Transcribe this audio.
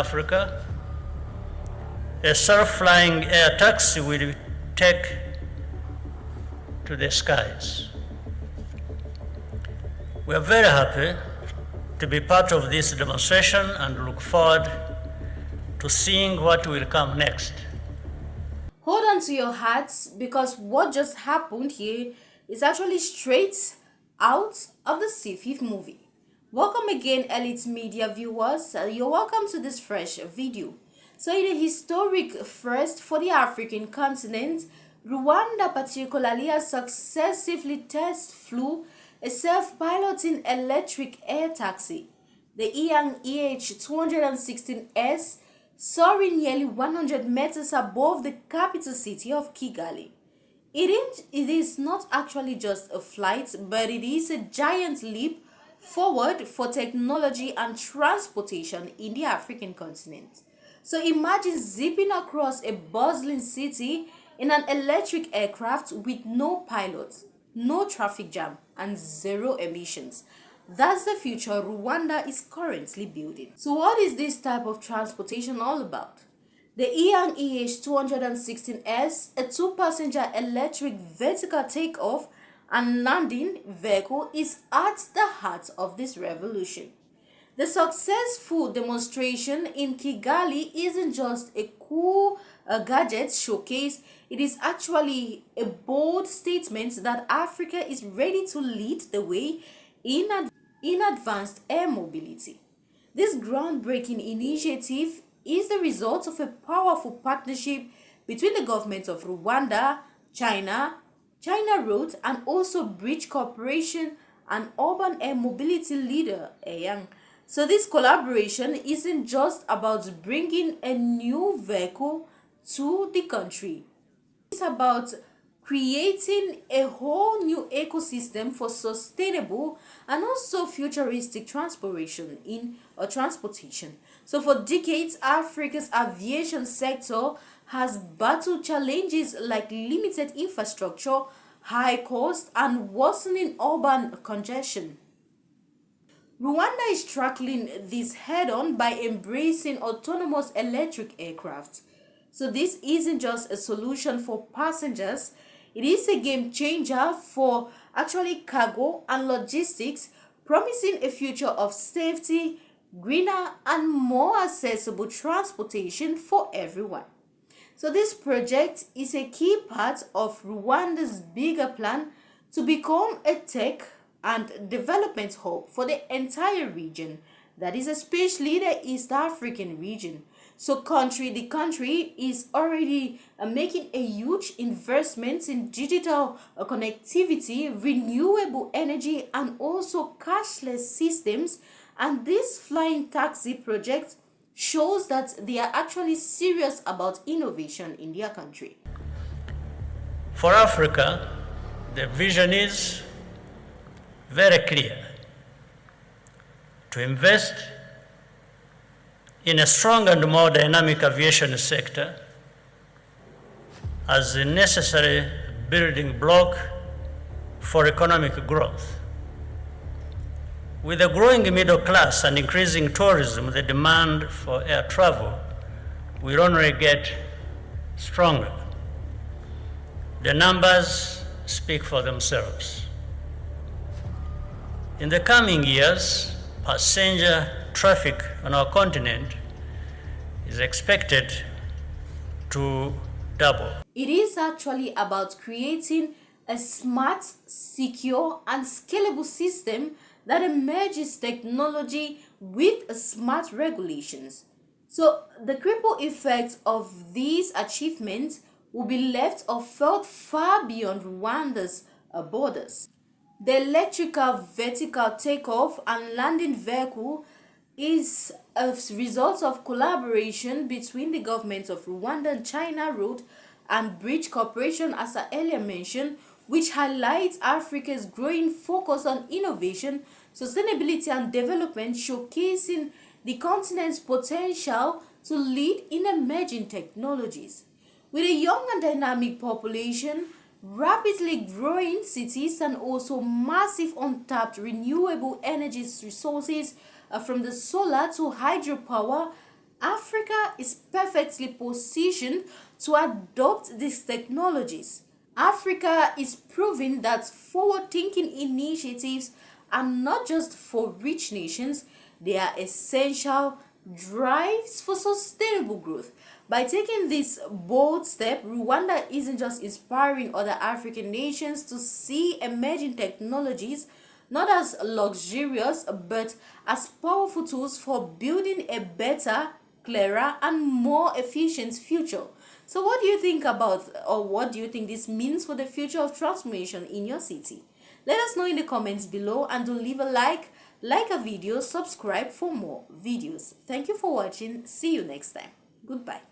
Africa, a self-flying air taxi will take to the skies. We are very happy to be part of this demonstration and look forward to seeing what will come next. Hold on to your hats because what just happened here is actually straight out of the C5 movie. Welcome again, elite media viewers. You're welcome to this fresh video. So in a historic first for the African continent, Rwanda particularly has successively flew a self-piloting electric air taxi, the EHang EH216-S, soaring nearly 100 meters above the capital city of Kigali. It is not actually just a flight, but it is a giant leap forward for technology and transportation in the African continent. So imagine zipping across a bustling city in an electric aircraft with no pilot, no traffic jam, and zero emissions. That's the future Rwanda is currently building. So what is this type of transportation all about? The EHang EH216-S, a two-passenger electric vertical takeoff and landing vehicle, is at the heart of this revolution. The successful demonstration in Kigali isn't just a cool gadget showcase, it is actually a bold statement that Africa is ready to lead the way in advanced air mobility. This groundbreaking initiative is the result of a powerful partnership between the government of Rwanda, China Road, and also Bridge Corporation and urban air mobility leader EHang. So this collaboration isn't just about bringing a new vehicle to the country. It's about creating a whole new ecosystem for sustainable and also futuristic transportation. So for decades, Africa's aviation sector has battled challenges like limited infrastructure, high cost, and worsening urban congestion. Rwanda is tackling this head-on by embracing autonomous electric aircraft. So this isn't just a solution for passengers, it is a game changer for actually cargo and logistics, promising a future of safety, greener, and more accessible transportation for everyone. So this project is a key part of Rwanda's bigger plan to become a tech and development hub for the entire region, that is especially the East African region. So the country is already making a huge investment in digital connectivity, renewable energy, and also cashless systems. And this flying taxi project shows that they are actually serious about innovation in their country. For Africa, the vision is very clear: to invest in a strong and more dynamic aviation sector as a necessary building block for economic growth. With a growing middle class and increasing tourism, the demand for air travel will only get stronger. The numbers speak for themselves. In the coming years, passenger traffic on our continent is expected to double. It is actually about creating a smart, secure, and scalable system that merges technology with smart regulations. So the ripple effects of these achievements will be left or felt far beyond Rwanda's borders. The electrical vertical takeoff and landing vehicle is a result of collaboration between the governments of Rwanda and China Road and Bridge Corporation, as I earlier mentioned, which highlights Africa's growing focus on innovation, sustainability, and development, showcasing the continent's potential to lead in emerging technologies. With a young and dynamic population, rapidly growing cities, and also massive untapped renewable energy resources from the solar to hydropower, Africa is perfectly positioned to adopt these technologies. Africa is proving that forward-thinking initiatives are not just for rich nations, they are essential drives for sustainable growth. By taking this bold step, Rwanda isn't just inspiring other African nations to see emerging technologies not as luxurious but as powerful tools for building a better, clearer, and more efficient future. So, what do you think about, or what do you think this means for the future of transformation in your city? Let us know in the comments below, and do leave a like a video, subscribe for more videos. Thank you for watching. See you next time. Goodbye.